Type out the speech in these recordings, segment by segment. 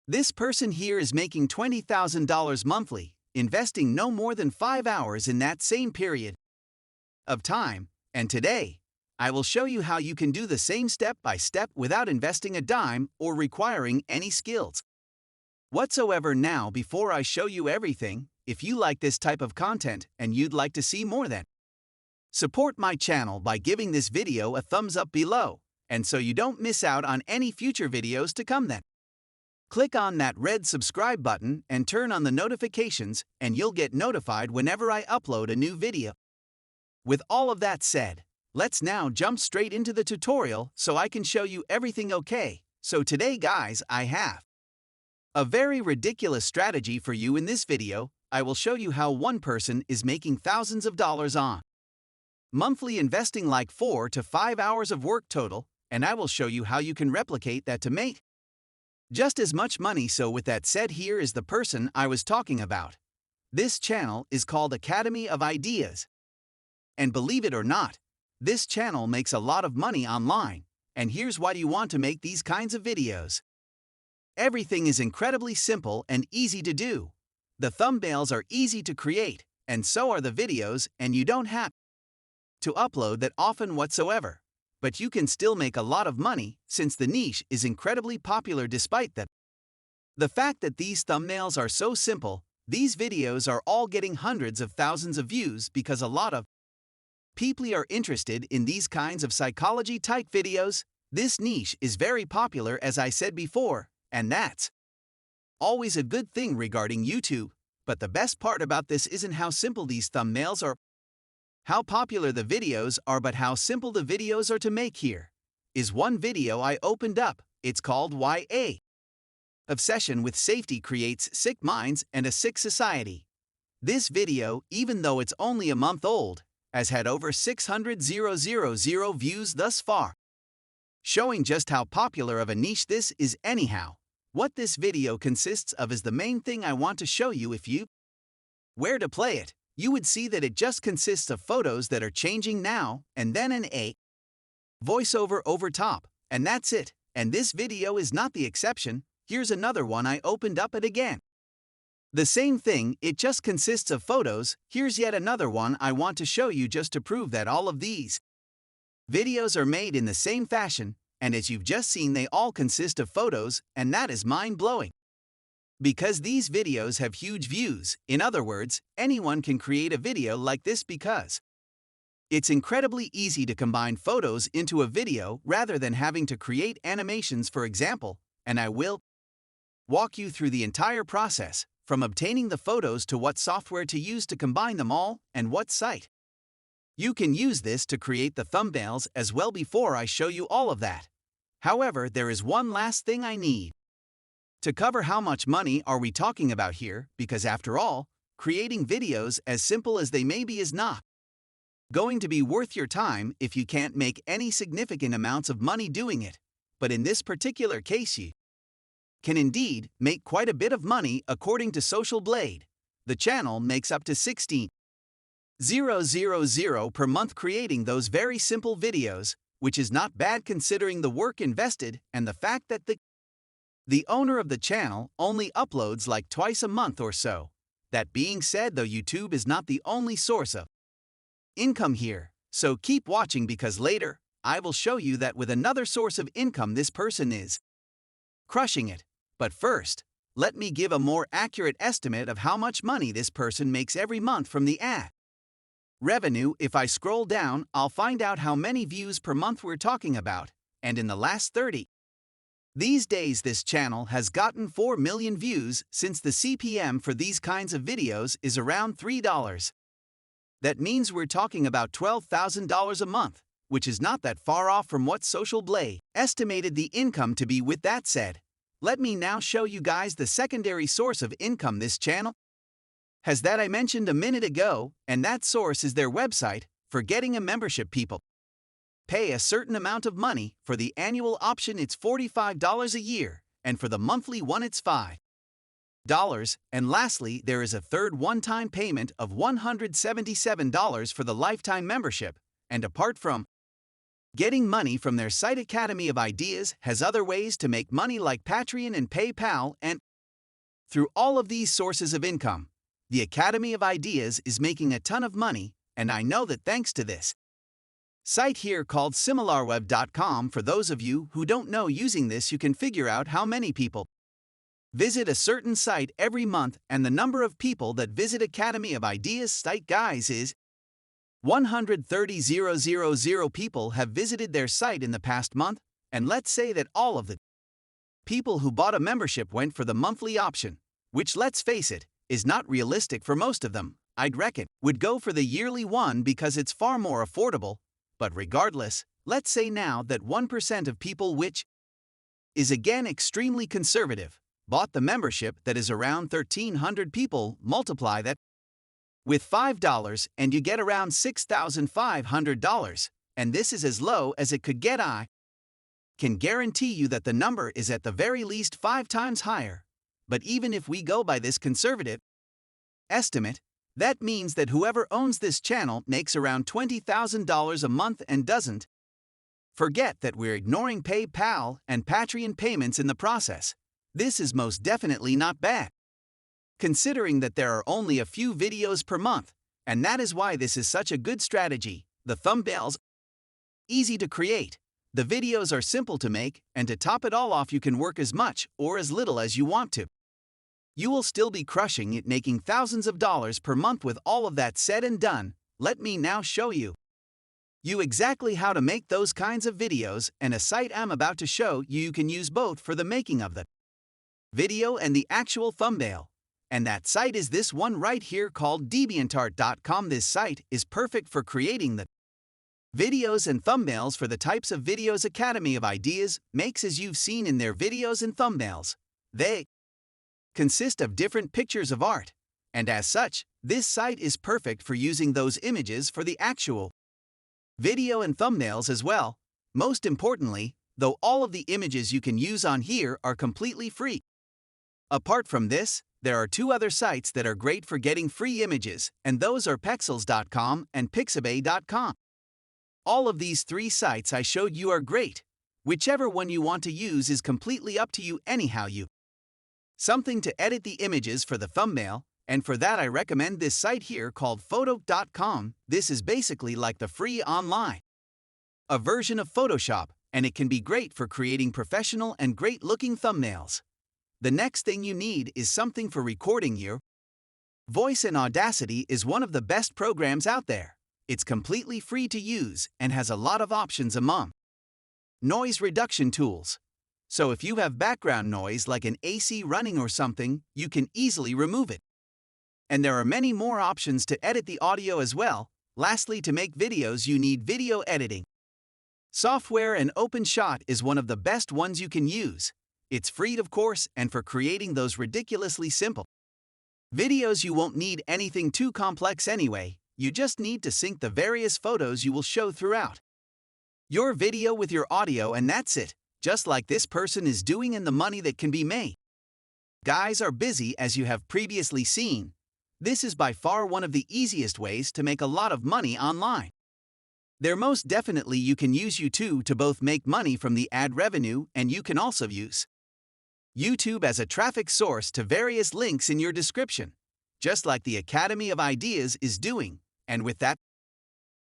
This person here is making $20,000 monthly, investing no more than 5 hours in that same period of time, and today, I will show you how you can do the same step by step without investing a dime or requiring any skills whatsoever. Now, before I show you everything, if you like this type of content and you'd like to see more, then support my channel by giving this video a thumbs up below, and so you don't miss out on any future videos to come, then click on that red subscribe button and turn on the notifications, and you'll get notified whenever I upload a new video. With all of that said, let's now jump straight into the tutorial so I can show you everything. Okay, so today guys, I have a very ridiculous strategy for you. In this video, I will show you how one person is making thousands of dollars on monthly, investing like 4 to 5 hours of work total, and I will show you how you can replicate that to make just as much money. So with that said, here is the person I was talking about. This channel is called Academy of Ideas. And believe it or not, this channel makes a lot of money online, and here's why you want to make these kinds of videos. Everything is incredibly simple and easy to do. The thumbnails are easy to create, and so are the videos, and you don't have to upload that often whatsoever. But you can still make a lot of money since the niche is incredibly popular. Despite the fact that these thumbnails are so simple, these videos are all getting hundreds of thousands of views because a lot of people are interested in these kinds of psychology type videos. This niche is very popular, as I said before, and that's always a good thing regarding YouTube. But the best part about this isn't how simple these thumbnails are, how popular the videos are, but how simple the videos are to make. Here is one video I opened up. It's called Why a Obsession with Safety Creates Sick Minds and a Sick Society. This video, even though it's only a month old, has had over 600,000 views thus far, showing just how popular of a niche this is. Anyhow, what this video consists of is the main thing I want to show you. If you were to play it, you would see that it just consists of photos that are changing now and then an a voiceover over top, and that's it. And this video is not the exception. Here's another one I opened up it again. The same thing, it just consists of photos. Here's yet another one I want to show you just to prove that all of these videos are made in the same fashion, and as you've just seen, they all consist of photos, and that is mind-blowing. Because these videos have huge views. In other words, anyone can create a video like this because it's incredibly easy to combine photos into a video rather than having to create animations, for example, and I will walk you through the entire process, from obtaining the photos to what software to use to combine them all and what site you can use this to create the thumbnails as well. Before I show you all of that, however, there is one last thing I need to cover. How much money are we talking about here? Because after all, creating videos, as simple as they may be, is not going to be worth your time if you can't make any significant amounts of money doing it. But in this particular case, you can indeed make quite a bit of money. According to Social Blade, the channel makes up to $16,000 per month creating those very simple videos, which is not bad considering the work invested and the fact that the owner of the channel only uploads like twice a month or so. That being said, though, YouTube is not the only source of income here, so keep watching because later I will show you that with another source of income this person is crushing it. But first, let me give a more accurate estimate of how much money this person makes every month from the ad revenue. If I scroll down, I'll find out how many views per month we're talking about, and in the last 30 these days this channel has gotten 4 million views. Since the CPM for these kinds of videos is around $3, that means we're talking about $12,000 a month, which is not that far off from what Social Blade estimated the income to be. With that said, let me now show you guys the secondary source of income this channel has that I mentioned a minute ago, and that source is their website. For getting a membership, people pay a certain amount of money. For the annual option, it's $45 a year, and for the monthly one, it's $5. And lastly, there is a third one-time payment of $177 for the lifetime membership. And apart from Getting money from their site Academy of Ideas has other ways to make money like Patreon and PayPal, and through all of these sources of income, the Academy of Ideas is making a ton of money, and I know that thanks to this site here called similarweb.com. For those of you who don't know, using this you can figure out how many people visit a certain site every month, and the number of people that visit Academy of Ideas site, guys, is 130,000 people have visited their site in the past month, and let's say that all of the people who bought a membership went for the monthly option, which, let's face it, is not realistic for most of them. I'd reckon would go for the yearly one because it's far more affordable. But regardless, let's say now that 1% of people, which is again extremely conservative, bought the membership. That is around 1,300 people. Multiply that with $5 and you get around $6,500, and this is as low as it could get. I can guarantee you that the number is at the very least 5 times higher. But even if we go by this conservative estimate, that means that whoever owns this channel makes around $20,000 a month and doesn't forget that we're ignoring PayPal and Patreon payments in the process. This is most definitely not bad, considering that there are only a few videos per month, and that is why this is such a good strategy. The thumbnails easy to create, the videos are simple to make, and to top it all off, you can work as much or as little as you want to. You will still be crushing it, making thousands of dollars per month. With all of that said and done, let me now show you exactly how to make those kinds of videos, and a site I'm about to show you can use both for the making of the video and the actual thumbnail. And that site is this one right here called deviantart.com. This site is perfect for creating the videos and thumbnails for the types of videos Academy of Ideas makes. As you've seen in their videos and thumbnails, they consist of different pictures of art, and as such, this site is perfect for using those images for the actual video and thumbnails as well. Most importantly, though, all of the images you can use on here are completely free. Apart from this, there are 2 other sites that are great for getting free images, and those are pexels.com and pixabay.com. All of these 3 sites I showed you are great. Whichever one you want to use is completely up to you. Anyhow, you something to edit the images for the thumbnail, and for that I recommend this site here called photo.com. This is basically like the free online a version of Photoshop, and it can be great for creating professional and great looking thumbnails. The next thing you need is something for recording your voice, and Audacity is one of the best programs out there. It's completely free to use and has a lot of options among noise reduction tools. So if you have background noise like an AC running or something, you can easily remove it. And there are many more options to edit the audio as well. Lastly, to make videos you need video editing software, and OpenShot is one of the best ones you can use. It's free, of course, and for creating those ridiculously simple videos you won't need anything too complex anyway. You just need to sync the various photos you will show throughout your video with your audio, and that's it. Just like this person is doing, and the money that can be made, guys, are busy. As you have previously seen, this is by far one of the easiest ways to make a lot of money online. There most definitely you can use YouTube to both make money from the ad revenue, and you can also use YouTube as a traffic source to various links in your description, just like the Academy of Ideas is doing. And with that,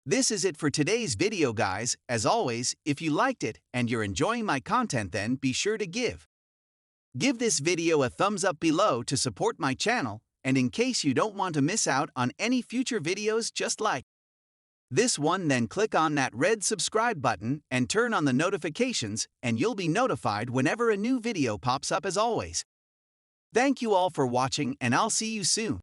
this is it for today's video, guys. As always, if you liked it and you're enjoying my content, then be sure to give this video a thumbs up below to support my channel, and in case you don't want to miss out on any future videos just like this one, then click on that red subscribe button and turn on the notifications, and you'll be notified whenever a new video pops up. As always, thank you all for watching, and I'll see you soon.